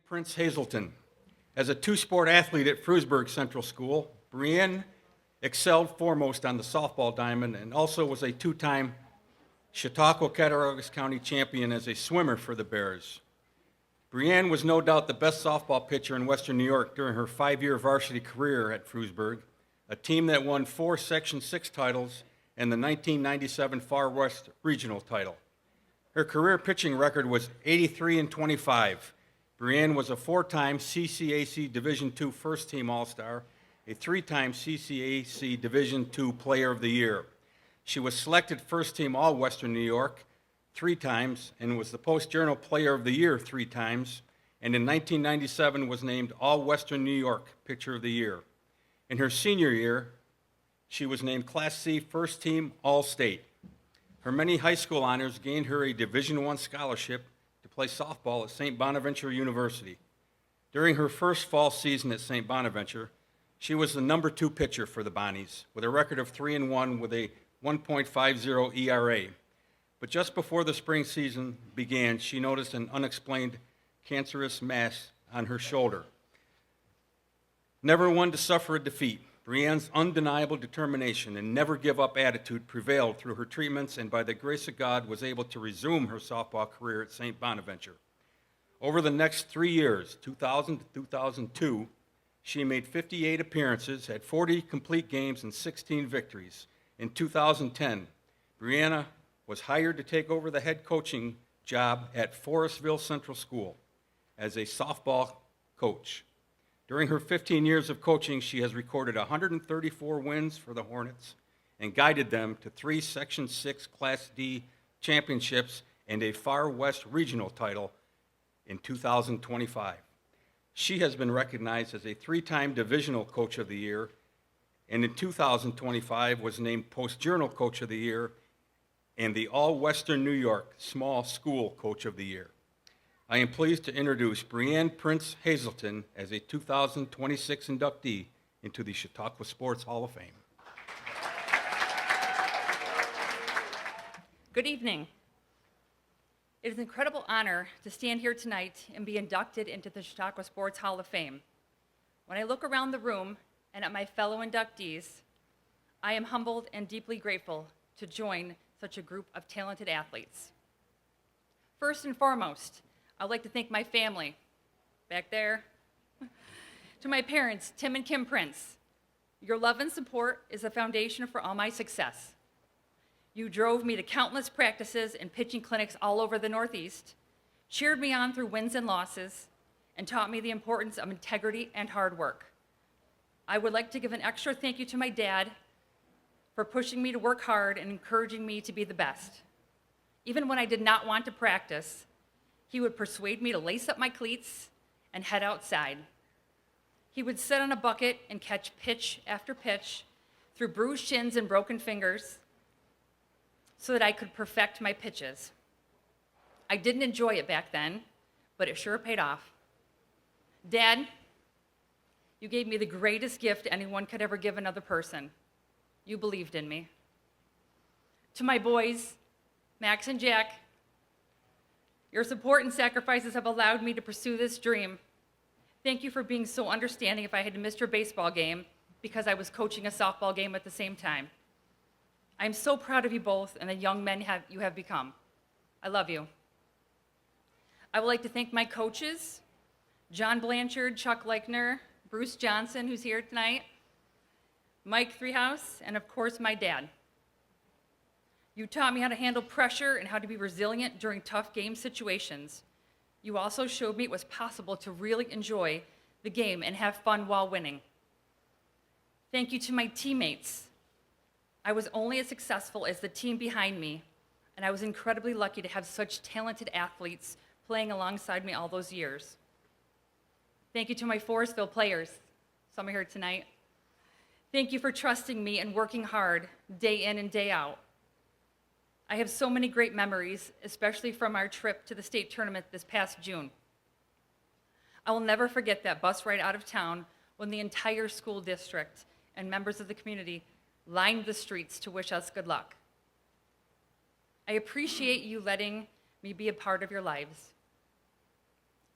Prince Hazelton. As a two-sport athlete at Frewsburg Central School, Brianne excelled foremost on the softball diamond and also was a two-time Chautauqua-Cattaraugus County champion as a swimmer for the Bears. Brianne was no doubt the best softball pitcher in Western New York during her 5-year varsity career at Frewsburg, a team that won 4 Section 6 titles and the 1997 Far West Regional title. Her career pitching record was 83-25. Brianne was a 4-time CCAC Division II First Team All-Star, a 3-time CCAC Division II Player of the Year. She was selected First Team All-Western New York 3 times and was the Post-Journal Player of the Year 3 times, and in 1997 was named All-Western New York Pitcher of the Year. In her senior year, she was named Class C First Team All-State. Her many high school honors gained her a Division I scholarship to play softball at St. Bonaventure University. During her first fall season at St. Bonaventure, she was the number 2 pitcher for the Bonnies, with a record of 3-1 with a 1.50 ERA. But just before the spring season began, she noticed an unexplained cancerous mass on her shoulder. Never one to suffer a defeat, Brianne's undeniable determination and never give up attitude prevailed through her treatments and by the grace of God was able to resume her softball career at St. Bonaventure. Over the next 3 years, 2000 to 2002, she made 58 appearances, had 40 complete games and 16 victories. In 2010, Brianne was hired to take over the head coaching job at Forestville Central School as a softball coach. During her 15 years of coaching, she has recorded 134 wins for the Hornets and guided them to 3 Section 6 Class D championships and a Far West Regional title in 2025. She has been recognized as a 3-time Divisional Coach of the Year, and in 2025 was named Post-Journal Coach of the Year and the All-Western New York Small School Coach of the Year. I am pleased to introduce Brianne Prince Hazelton as a 2026 inductee into the Chautauqua Sports Hall of Fame. Good evening. It is an incredible honor to stand here tonight and be inducted into the Chautauqua Sports Hall of Fame. When I look around the room and at my fellow inductees, I am humbled and deeply grateful to join such a group of talented athletes. First and foremost, I'd like to thank my family, back there, to my parents, Tim and Kim Prince. Your love and support is the foundation for all my success. You drove me to countless practices and pitching clinics all over the Northeast, cheered me on through wins and losses, and taught me the importance of integrity and hard work. I would like to give an extra thank you to my dad for pushing me to work hard and encouraging me to be the best. Even when I did not want to practice, he would persuade me to lace up my cleats and head outside. He would sit on a bucket and catch pitch after pitch through bruised shins and broken fingers so that I could perfect my pitches. I didn't enjoy it back then, but it sure paid off. Dad, you gave me the greatest gift anyone could ever give another person. You believed in me. To my boys, Max and Jack, your support and sacrifices have allowed me to pursue this dream. Thank you for being so understanding if I had missed your baseball game because I was coaching a softball game at the same time. I'm so proud of you both and the young men you have become. I love you. I would like to thank my coaches, John Blanchard, Chuck Leichner, Bruce Johnson, who's here tonight, Mike Threehouse, and of course my dad. You taught me how to handle pressure and how to be resilient during tough game situations. You also showed me it was possible to really enjoy the game and have fun while winning. Thank you to my teammates. I was only as successful as the team behind me, and I was incredibly lucky to have such talented athletes playing alongside me all those years. Thank you to my Forestville players. Some are here tonight. Thank you for trusting me and working hard day in and day out. I have so many great memories, especially from our trip to the state tournament this past June. I will never forget that bus ride out of town when the entire school district and members of the community lined the streets to wish us good luck. I appreciate you letting me be a part of your lives.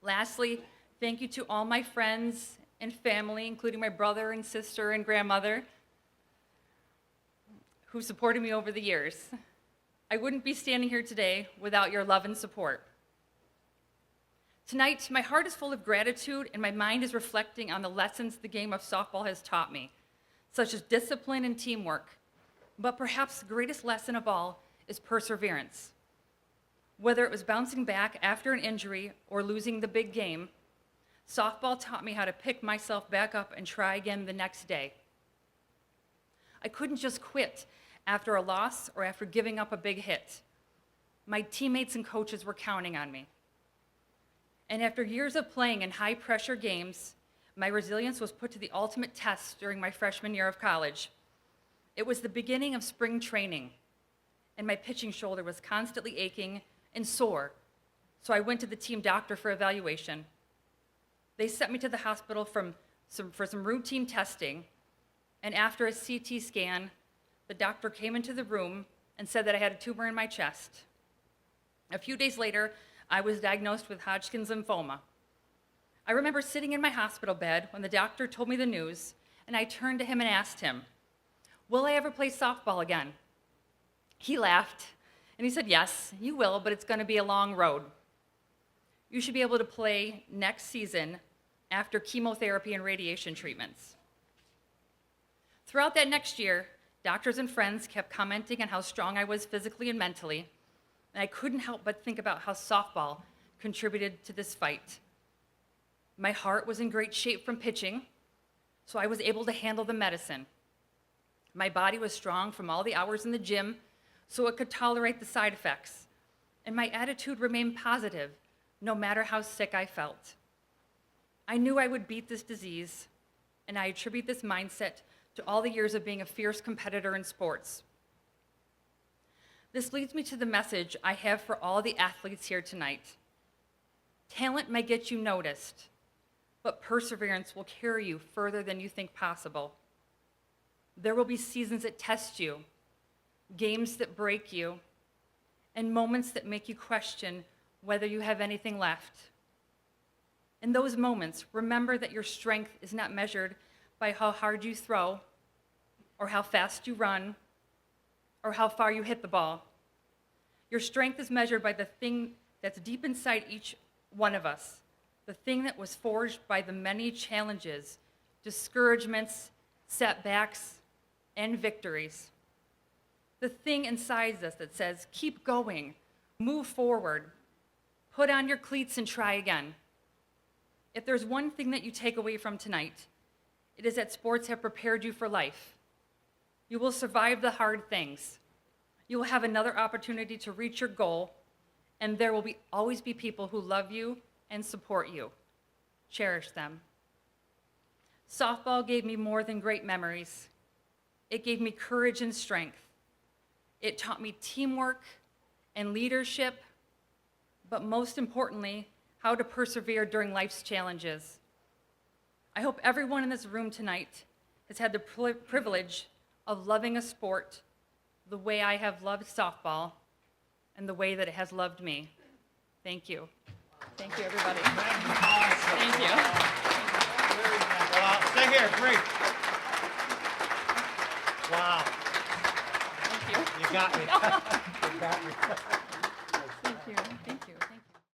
Lastly, Thank you to all my friends and family, including my brother and sister and grandmother, who supported me over the years. I wouldn't be standing here today without your love and support. Tonight, my heart is full of gratitude and my mind is reflecting on the lessons the game of softball has taught me, such as discipline and teamwork. But perhaps the greatest lesson of all is perseverance. Whether it was bouncing back after an injury or losing the big game, softball taught me how to pick myself back up and try again the next day. I couldn't just quit after a loss or after giving up a big hit. My teammates and coaches were counting on me. And after years of playing in high-pressure games, my resilience was put to the ultimate test during my freshman year of college. It was the beginning of spring training, and my pitching shoulder was constantly aching and sore, so I went to the team doctor for evaluation. They sent me to the hospital for some routine testing, and after a CT scan, the doctor came into the room and said that I had a tumor in my chest. A few days later, I was diagnosed with Hodgkin's lymphoma. I remember sitting in my hospital bed when the doctor told me the news, and I turned to him and asked him, "Will I ever play softball again?" He laughed, and he said, "Yes, you will, but it's going to be a long road. You should be able to play next season after chemotherapy and radiation treatments." Throughout that next year, doctors and friends kept commenting on how strong I was physically and mentally, and I couldn't help but think about how softball contributed to this fight. My heart was in great shape from pitching, so I was able to handle the medicine. My body was strong from all the hours in the gym, so it could tolerate the side effects, and my attitude remained positive, no matter how sick I felt. I knew I would beat this disease, and I attribute this mindset to all the years of being a fierce competitor in sports. This leads me to the message I have for all the athletes here tonight. Talent may get you noticed, but perseverance will carry you further than you think possible. There will be seasons that test you, games that break you, and moments that make you question whether you have anything left. In those moments, remember that your strength is not measured by how hard you throw, or how fast you run, or how far you hit the ball. Your strength is measured by the thing that's deep inside each one of us, the thing that was forged by the many challenges, discouragements, setbacks, and victories. The thing inside us that says, keep going, move forward, put on your cleats and try again. If there's one thing that you take away from tonight, it is that sports have prepared you for life. You will survive the hard things. You will have another opportunity to reach your goal, and there will always be people who love you and support you. Cherish them. Softball gave me more than great memories. It gave me courage and strength. It taught me teamwork and leadership, but most importantly, how to persevere during life's challenges. I hope everyone in this room tonight has had the privilege of loving a sport the way I have loved softball and the way that it has loved me. Thank you. Thank you, everybody. Thank you. Wow, stay here, great. Wow, Thank you. you got me. You got me. Thank you.